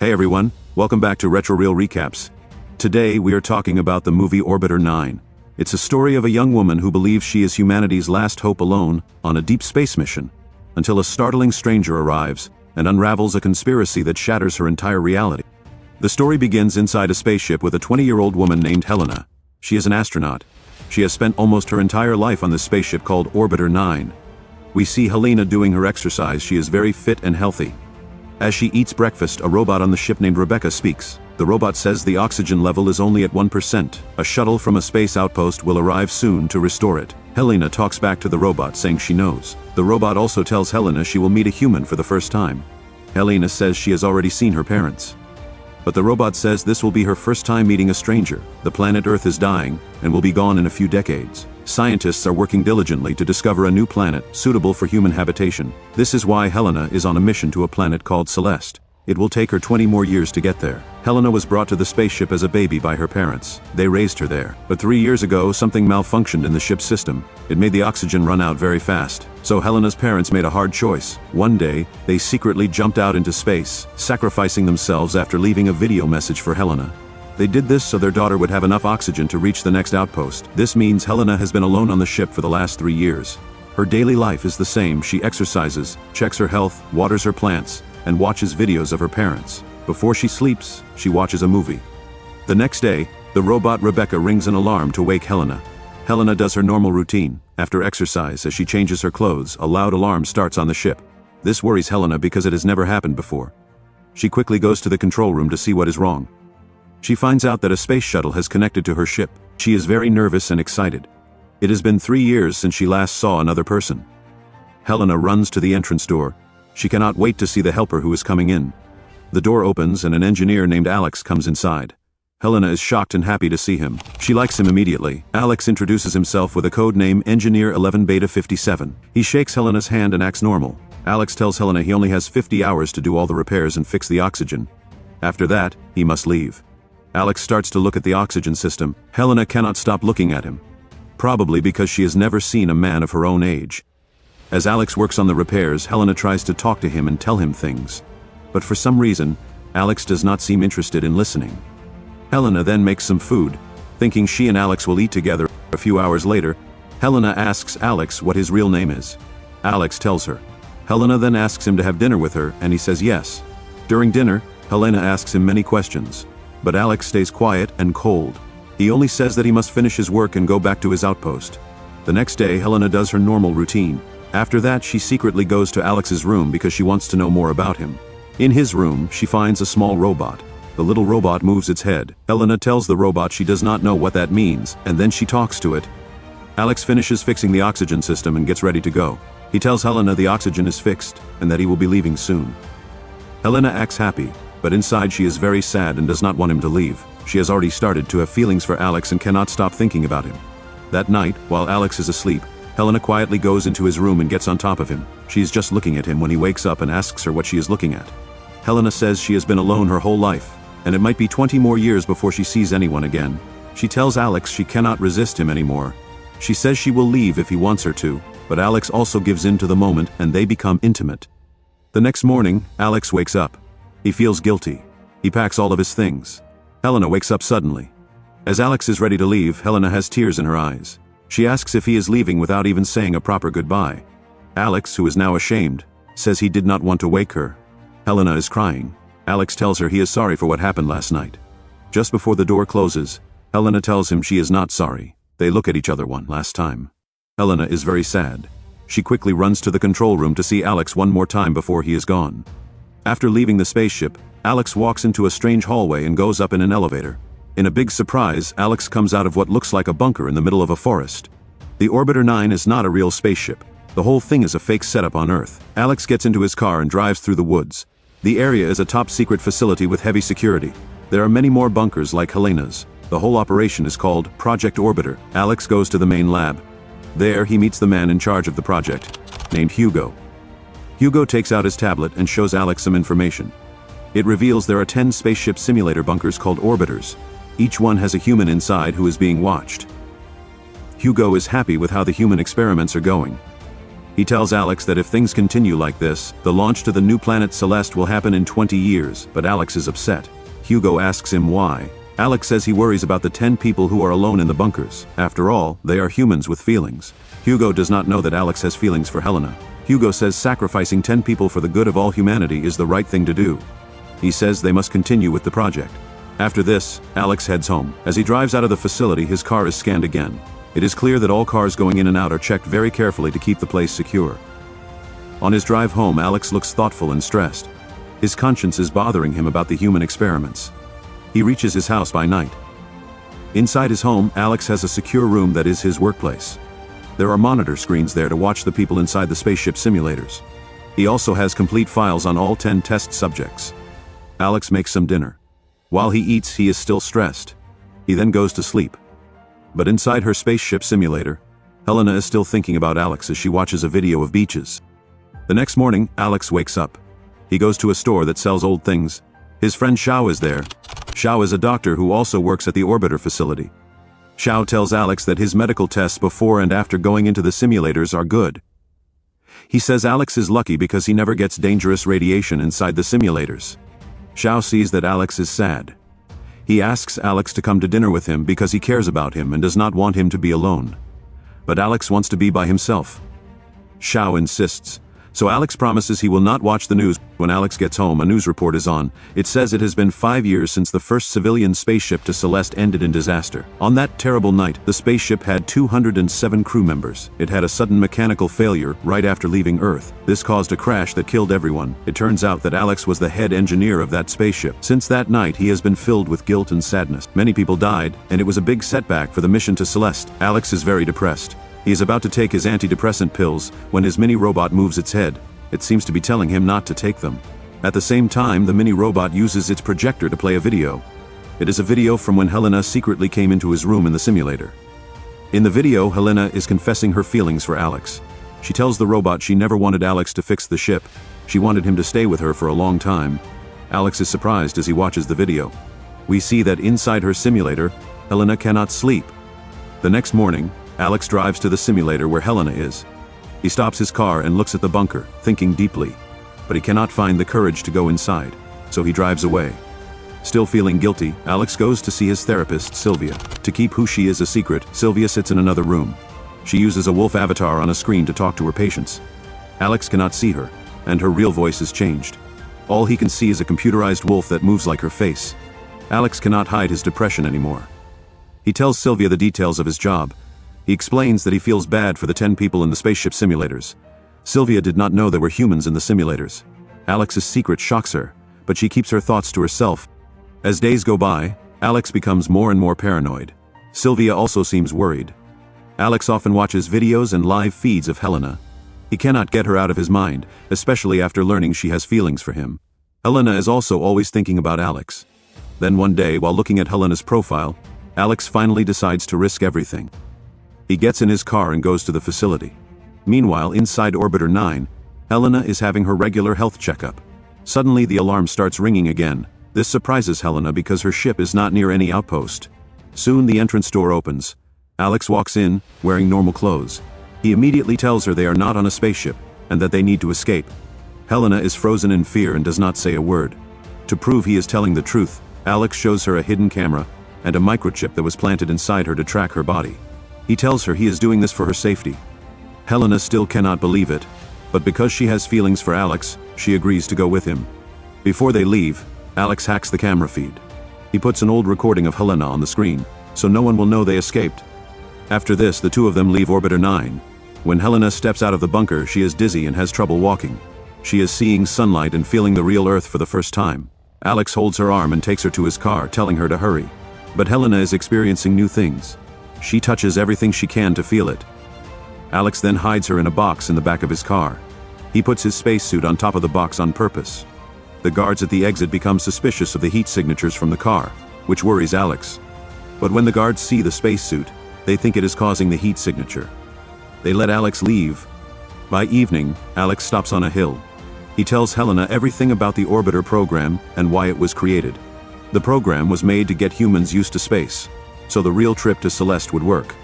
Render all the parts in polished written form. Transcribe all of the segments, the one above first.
Hey everyone, welcome back to Retro Reel Recaps. Today we are talking about the movie Orbiter 9. It's a story of a young woman who believes she is humanity's last hope alone on a deep space mission, until a startling stranger arrives and unravels a conspiracy that shatters her entire reality. The story begins inside a spaceship with a 20-year-old woman named Helena. She is an astronaut. She has spent almost her entire life on this spaceship called Orbiter 9. We see Helena doing her exercise. She is very fit and healthy. As she eats breakfast, a robot on the ship named Rebecca speaks. The robot says the oxygen level is only at 1%. A shuttle from a space outpost will arrive soon to restore it. Helena talks back to the robot saying she knows. The robot also tells Helena she will meet a human for the first time. Helena says she has already seen her parents. But the robot says this will be her first time meeting a stranger. The planet Earth is dying and will be gone in a few decades. Scientists are working diligently to discover a new planet suitable for human habitation. This is why Helena is on a mission to a planet called Celeste. It will take her 20 more years to get there. Helena was brought to the spaceship as a baby by her parents. They raised her there. But 3 years ago, something malfunctioned in the ship's system. It made the oxygen run out very fast. So Helena's parents made a hard choice. One day, they secretly jumped out into space, sacrificing themselves after leaving a video message for Helena. They did this so their daughter would have enough oxygen to reach the next outpost. This means Helena has been alone on the ship for the last 3 years. Her daily life is the same. She exercises, checks her health, waters her plants, and watches videos of her parents. Before she sleeps, she watches a movie. The next day, the robot Rebecca rings an alarm to wake Helena. Helena does her normal routine. After exercise, as she changes her clothes, a loud alarm starts on the ship. This worries Helena because it has never happened before. She quickly goes to the control room to see what is wrong. She finds out that a space shuttle has connected to her ship. She is very nervous and excited. It has been 3 years since she last saw another person. Helena runs to the entrance door. She cannot wait to see the helper who is coming in. The door opens and an engineer named Alex comes inside. Helena is shocked and happy to see him. She likes him immediately. Alex introduces himself with a code name Engineer 11 Beta 57. He shakes Helena's hand and acts normal. Alex tells Helena he only has 50 hours to do all the repairs and fix the oxygen. After that, he must leave. Alex starts to look at the oxygen system. Helena cannot stop looking at him. Probably because she has never seen a man of her own age. As Alex works on the repairs, Helena tries to talk to him and tell him things. But for some reason, Alex does not seem interested in listening. Helena then makes some food, thinking she and Alex will eat together. A few hours later, Helena asks Alex what his real name is. Alex tells her. Helena then asks him to have dinner with her, and he says yes. During dinner, Helena asks him many questions. But Alex stays quiet and cold. He only says that he must finish his work and go back to his outpost. The next day, Helena does her normal routine. After that, she secretly goes to Alex's room because she wants to know more about him. In his room, she finds a small robot. The little robot moves its head. Helena tells the robot she does not know what that means, and then she talks to it. Alex finishes fixing the oxygen system and gets ready to go. He tells Helena the oxygen is fixed and that he will be leaving soon. Helena acts happy, but inside she is very sad and does not want him to leave. She has already started to have feelings for Alex and cannot stop thinking about him. That night, while Alex is asleep, Helena quietly goes into his room and gets on top of him. She is just looking at him when he wakes up and asks her what she is looking at. Helena says she has been alone her whole life, and it might be 20 more years before she sees anyone again. She tells Alex she cannot resist him anymore. She says she will leave if he wants her to, but Alex also gives in to the moment and they become intimate. The next morning, Alex wakes up. He feels guilty. He packs all of his things. Helena wakes up suddenly. As Alex is ready to leave, Helena has tears in her eyes. She asks if he is leaving without even saying a proper goodbye. Alex, who is now ashamed, says he did not want to wake her. Helena is crying. Alex tells her he is sorry for what happened last night. Just before the door closes, Helena tells him she is not sorry. They look at each other one last time. Helena is very sad. She quickly runs to the control room to see Alex one more time before he is gone. After leaving the spaceship, Alex walks into a strange hallway and goes up in an elevator. In a big surprise, Alex comes out of what looks like a bunker in the middle of a forest. The Orbiter 9 is not a real spaceship. The whole thing is a fake setup on Earth. Alex gets into his car and drives through the woods. The area is a top-secret facility with heavy security. There are many more bunkers like Helena's. The whole operation is called Project Orbiter. Alex goes to the main lab. There, he meets the man in charge of the project, named Hugo. Hugo takes out his tablet and shows Alex some information. It reveals there are 10 spaceship simulator bunkers called orbiters. Each one has a human inside who is being watched. Hugo is happy with how the human experiments are going. He tells Alex that if things continue like this, the launch to the new planet Celeste will happen in 20 years, but Alex is upset. Hugo asks him why. Alex says he worries about the 10 people who are alone in the bunkers. After all, they are humans with feelings. Hugo does not know that Alex has feelings for Helena. Hugo says sacrificing 10 people for the good of all humanity is the right thing to do. He says they must continue with the project. After this, Alex heads home. As he drives out of the facility, his car is scanned again. It is clear that all cars going in and out are checked very carefully to keep the place secure. On his drive home, Alex looks thoughtful and stressed. His conscience is bothering him about the human experiments. He reaches his house by night. Inside his home, Alex has a secure room that is his workplace. There are monitor screens there to watch the people inside the spaceship simulators. He also has complete files on all 10 test subjects. Alex makes some dinner. While he eats, he is still stressed. He then goes to sleep. But inside her spaceship simulator, Helena is still thinking about Alex as she watches a video of beaches. The next morning, Alex wakes up. He goes to a store that sells old things. His friend Xiao is there. Xiao is a doctor who also works at the orbiter facility. Xiao tells Alex that his medical tests before and after going into the simulators are good. He says Alex is lucky because he never gets dangerous radiation inside the simulators. Xiao sees that Alex is sad. He asks Alex to come to dinner with him because he cares about him and does not want him to be alone. But Alex wants to be by himself. Xiao insists. So Alex promises he will not watch the news. When Alex gets home, a news report is on. It says it has been 5 years since the first civilian spaceship to Celeste ended in disaster. On that terrible night, the spaceship had 207 crew members. It had a sudden mechanical failure right after leaving Earth. This caused a crash that killed everyone. It turns out that Alex was the head engineer of that spaceship. Since that night, he has been filled with guilt and sadness. Many people died, and it was a big setback for the mission to Celeste. Alex is very depressed. He is about to take his antidepressant pills when his mini-robot moves its head. It seems to be telling him not to take them. At the same time, the mini-robot uses its projector to play a video. It is a video from when Helena secretly came into his room in the simulator. In the video, Helena is confessing her feelings for Alex. She tells the robot she never wanted Alex to fix the ship. She wanted him to stay with her for a long time. Alex is surprised as he watches the video. We see that inside her simulator, Helena cannot sleep. The next morning, Alex drives to the simulator where Helena is. He stops his car and looks at the bunker, thinking deeply. But he cannot find the courage to go inside, so he drives away. Still feeling guilty, Alex goes to see his therapist, Sylvia. To keep who she is a secret, Sylvia sits in another room. She uses a wolf avatar on a screen to talk to her patients. Alex cannot see her, and her real voice is changed. All he can see is a computerized wolf that moves like her face. Alex cannot hide his depression anymore. He tells Sylvia the details of his job. He explains that he feels bad for the 10 people in the spaceship simulators. Sylvia did not know there were humans in the simulators. Alex's secret shocks her, but she keeps her thoughts to herself. As days go by, Alex becomes more and more paranoid. Sylvia also seems worried. Alex often watches videos and live feeds of Helena. He cannot get her out of his mind, especially after learning she has feelings for him. Helena is also always thinking about Alex. Then one day, while looking at Helena's profile, Alex finally decides to risk everything. He gets in his car and goes to the facility. Meanwhile, inside Orbiter 9, Helena is having her regular health checkup. Suddenly, the alarm starts ringing again. This surprises Helena because her ship is not near any outpost. Soon, the entrance door opens. Alex walks in, wearing normal clothes. He immediately tells her they are not on a spaceship, and that they need to escape. Helena is frozen in fear and does not say a word. To prove he is telling the truth, Alex shows her a hidden camera and a microchip that was planted inside her to track her body. He tells her he is doing this for her safety. Helena still cannot believe it, but because she has feelings for Alex, she agrees to go with him. Before they leave, Alex hacks the camera feed. He puts an old recording of Helena on the screen, so no one will know they escaped. After this, the two of them leave Orbiter 9. When Helena steps out of the bunker, she is dizzy and has trouble walking. She is seeing sunlight and feeling the real Earth for the first time. Alex holds her arm and takes her to his car, telling her to hurry. But Helena is experiencing new things. She touches everything she can to feel it. Alex then hides her in a box in the back of his car. He puts his spacesuit on top of the box on purpose. The guards at the exit become suspicious of the heat signatures from the car, which worries Alex. But when the guards see the spacesuit, they think it is causing the heat signature. They let Alex leave. By evening, Alex stops on a hill. He tells Helena everything about the orbiter program and why it was created. The program was made to get humans used to space, so the real trip to Celeste would work.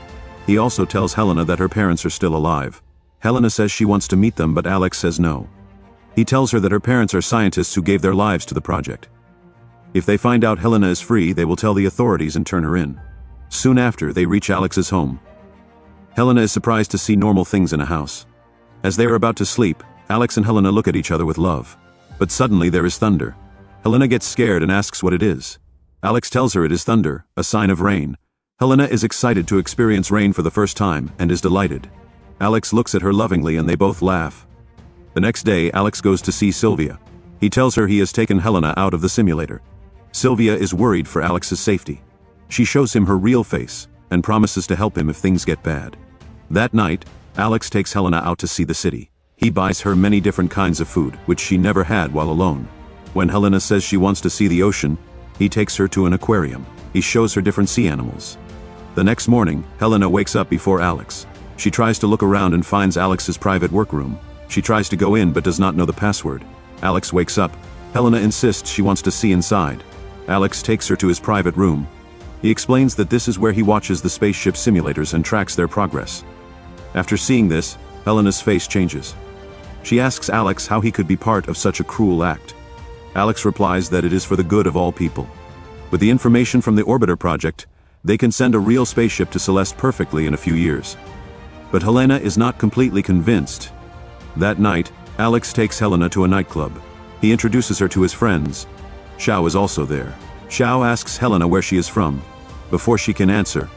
He also tells Helena that her parents are still alive. Helena says she wants to meet them, but Alex says no. He tells her that her parents are scientists who gave their lives to the project. If they find out Helena is free, they will tell the authorities and turn her in. Soon after, they reach Alex's home. Helena is surprised to see normal things in a house. As they are about to sleep, Alex and Helena look at each other with love. But suddenly there is thunder. Helena gets scared and asks what it is. Alex tells her it is thunder, a sign of rain. Helena is excited to experience rain for the first time and is delighted. Alex looks at her lovingly and they both laugh. The next day, Alex goes to see Sylvia. He tells her he has taken Helena out of the simulator. Sylvia is worried for Alex's safety. She shows him her real face and promises to help him if things get bad. That night, Alex takes Helena out to see the city. He buys her many different kinds of food, which she never had while alone. When Helena says she wants to see the ocean, he takes her to an aquarium. He shows her different sea animals. The next morning, Helena wakes up before Alex. She tries to look around and finds Alex's private workroom. She tries to go in but does not know the password. Alex wakes up. Helena insists she wants to see inside. Alex takes her to his private room. He explains that this is where he watches the spaceship simulators and tracks their progress. After seeing this, Helena's face changes. She asks Alex how he could be part of such a cruel act. Alex replies that it is for the good of all people. With the information from the orbiter project, they can send a real spaceship to Celeste perfectly in a few years. But Helena is not completely convinced. That night, Alex takes Helena to a nightclub. He introduces her to his friends. Xiao is also there. Xiao asks Helena where she is from. Before she can answer,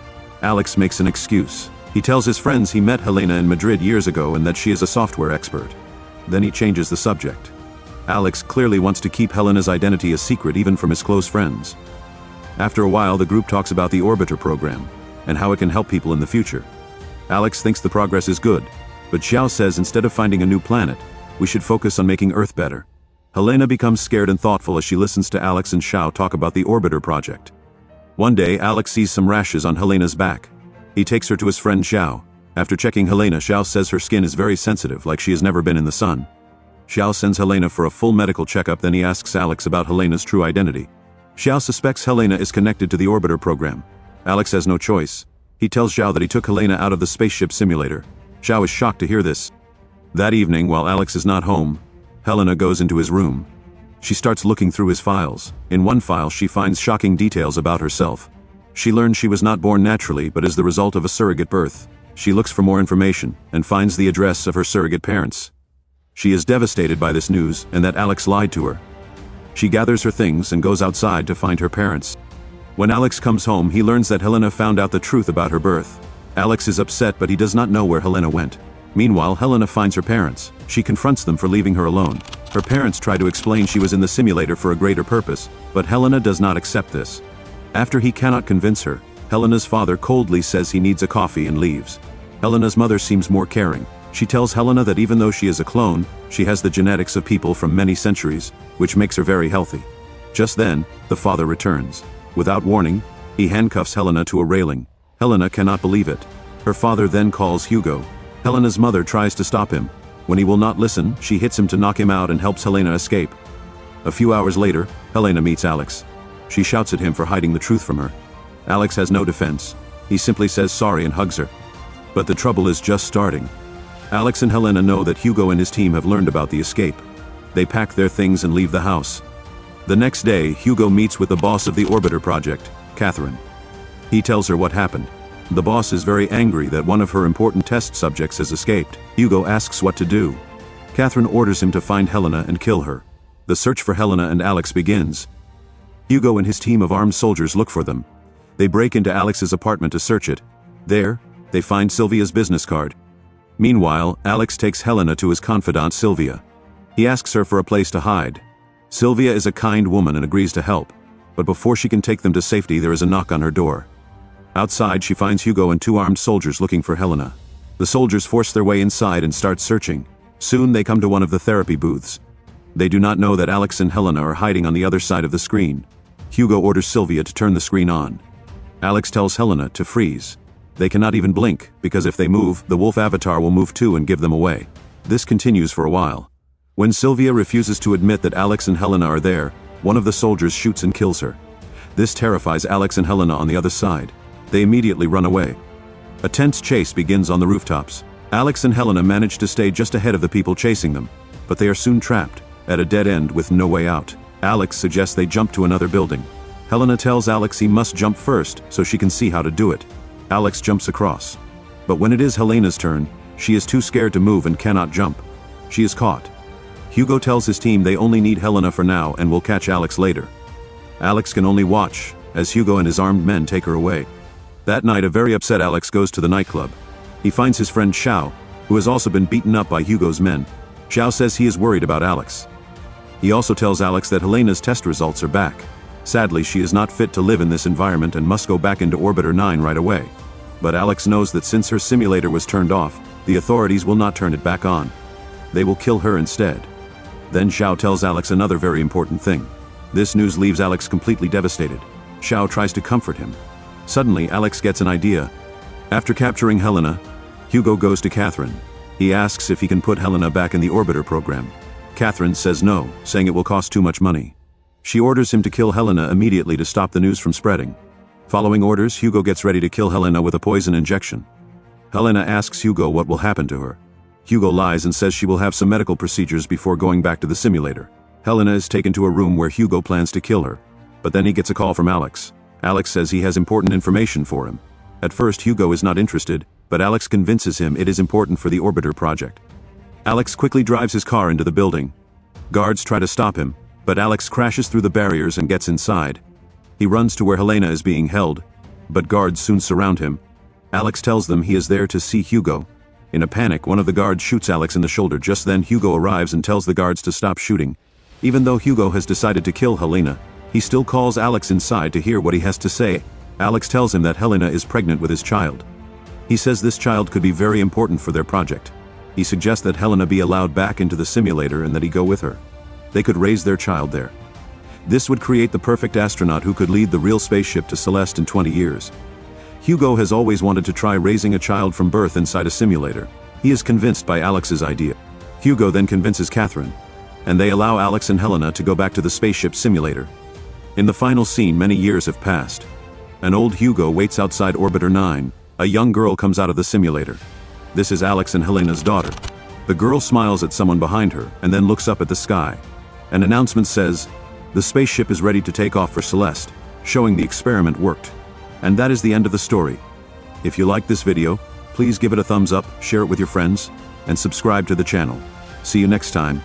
Alex makes an excuse. He tells his friends he met Helena in Madrid years ago and that she is a software expert. Then he changes the subject. Alex clearly wants to keep Helena's identity a secret even from his close friends. After a while, the group talks about the orbiter program and how it can help people in the future. Alex thinks the progress is good, but Xiao says instead of finding a new planet, we should focus on making Earth better. Helena becomes scared and thoughtful as she listens to Alex and Xiao talk about the orbiter project. One day, Alex sees some rashes on Helena's back. He takes her to his friend Xiao. After checking Helena, Xiao says her skin is very sensitive, like she has never been in the sun. Xiao sends Helena for a full medical checkup, then he asks Alex about Helena's true identity. Xiao suspects Helena is connected to the orbiter program. Alex has no choice. He tells Xiao that he took Helena out of the spaceship simulator. Xiao is shocked to hear this. That evening, while Alex is not home, Helena goes into his room. She starts looking through his files. In one file, she finds shocking details about herself. She learns she was not born naturally, but is the result of a surrogate birth. She looks for more information and finds the address of her surrogate parents. She is devastated by this news and that Alex lied to her. She gathers her things and goes outside to find her parents. When Alex comes home, he learns that Helena found out the truth about her birth. Alex is upset, but he does not know where Helena went. Meanwhile, Helena finds her parents. She confronts them for leaving her alone. Her parents try to explain she was in the simulator for a greater purpose, but Helena does not accept this. After he cannot convince her, Helena's father coldly says he needs a coffee and leaves. Helena's mother seems more caring. She tells Helena that even though she is a clone, she has the genetics of people from many centuries, which makes her very healthy. Just then, the father returns. Without warning, he handcuffs Helena to a railing. Helena cannot believe it. Her father then calls Hugo. Helena's mother tries to stop him. When he will not listen, she hits him to knock him out and helps Helena escape. A few hours later, Helena meets Alex. She shouts at him for hiding the truth from her. Alex has no defense. He simply says sorry and hugs her. But the trouble is just starting. Alex and Helena know that Hugo and his team have learned about the escape. They pack their things and leave the house. The next day, Hugo meets with the boss of the orbiter project, Catherine. He tells her what happened. The boss is very angry that one of her important test subjects has escaped. Hugo asks what to do. Catherine orders him to find Helena and kill her. The search for Helena and Alex begins. Hugo and his team of armed soldiers look for them. They break into Alex's apartment to search it. There, they find Sylvia's business card. Meanwhile, Alex takes Helena to his confidant Sylvia. He asks her for a place to hide. Sylvia is a kind woman and agrees to help. But before she can take them to safety, there is a knock on her door. Outside, she finds Hugo and two armed soldiers looking for Helena. The soldiers force their way inside and start searching. Soon they come to one of the therapy booths. They do not know that Alex and Helena are hiding on the other side of the screen. Hugo orders Sylvia to turn the screen on. Alex tells Helena to freeze. They cannot even blink, because if they move, the wolf avatar will move too and give them away. This continues for a while. When Sylvia refuses to admit that Alex and Helena are there, one of the soldiers shoots and kills her. This terrifies Alex and Helena on the other side. They immediately run away. A tense chase begins on the rooftops. Alex and Helena manage to stay just ahead of the people chasing them, but they are soon trapped, at a dead end with no way out. Alex suggests they jump to another building. Helena tells Alex he must jump first so she can see how to do it. Alex jumps across. But when it is Helena's turn, she is too scared to move and cannot jump. She is caught. Hugo tells his team they only need Helena for now and will catch Alex later. Alex can only watch, as Hugo and his armed men take her away. That night, a very upset Alex goes to the nightclub. He finds his friend Xiao, who has also been beaten up by Hugo's men. Xiao says he is worried about Alex. He also tells Alex that Helena's test results are back. Sadly, she is not fit to live in this environment and must go back into Orbiter 9 right away. But Alex knows that since her simulator was turned off, the authorities will not turn it back on. They will kill her instead. Then Xiao tells Alex another very important thing. This news leaves Alex completely devastated. Xiao tries to comfort him. Suddenly, Alex gets an idea. After capturing Helena, Hugo goes to Catherine. He asks if he can put Helena back in the Orbiter program. Catherine says no, saying it will cost too much money. She orders him to kill Helena immediately to stop the news from spreading. Following orders, Hugo gets ready to kill Helena with a poison injection. Helena asks Hugo what will happen to her. Hugo lies and says she will have some medical procedures before going back to the simulator. Helena is taken to a room where Hugo plans to kill her. But then he gets a call from Alex. Alex says he has important information for him. At first, Hugo is not interested, but Alex convinces him it is important for the Orbiter project. Alex quickly drives his car into the building. Guards try to stop him, but Alex crashes through the barriers and gets inside. He runs to where Helena is being held, but guards soon surround him. Alex tells them he is there to see Hugo. In a panic, one of the guards shoots Alex in the shoulder. Just then, Hugo arrives and tells the guards to stop shooting. Even though Hugo has decided to kill Helena, he still calls Alex inside to hear what he has to say. Alex tells him that Helena is pregnant with his child. He says this child could be very important for their project. He suggests that Helena be allowed back into the simulator and that he go with her. They could raise their child there. This would create the perfect astronaut who could lead the real spaceship to Celeste in 20 years. Hugo has always wanted to try raising a child from birth inside a simulator. He is convinced by Alex's idea. Hugo then convinces Catherine, and they allow Alex and Helena to go back to the spaceship simulator. In the final scene, many years have passed. An old Hugo waits outside Orbiter 9. A young girl comes out of the simulator. This is Alex and Helena's daughter. The girl smiles at someone behind her and then looks up at the sky. An announcement says, "The spaceship is ready to take off for Celeste," showing the experiment worked. And that is the end of the story. If you liked this video, please give it a thumbs up, share it with your friends, and subscribe to the channel. See you next time.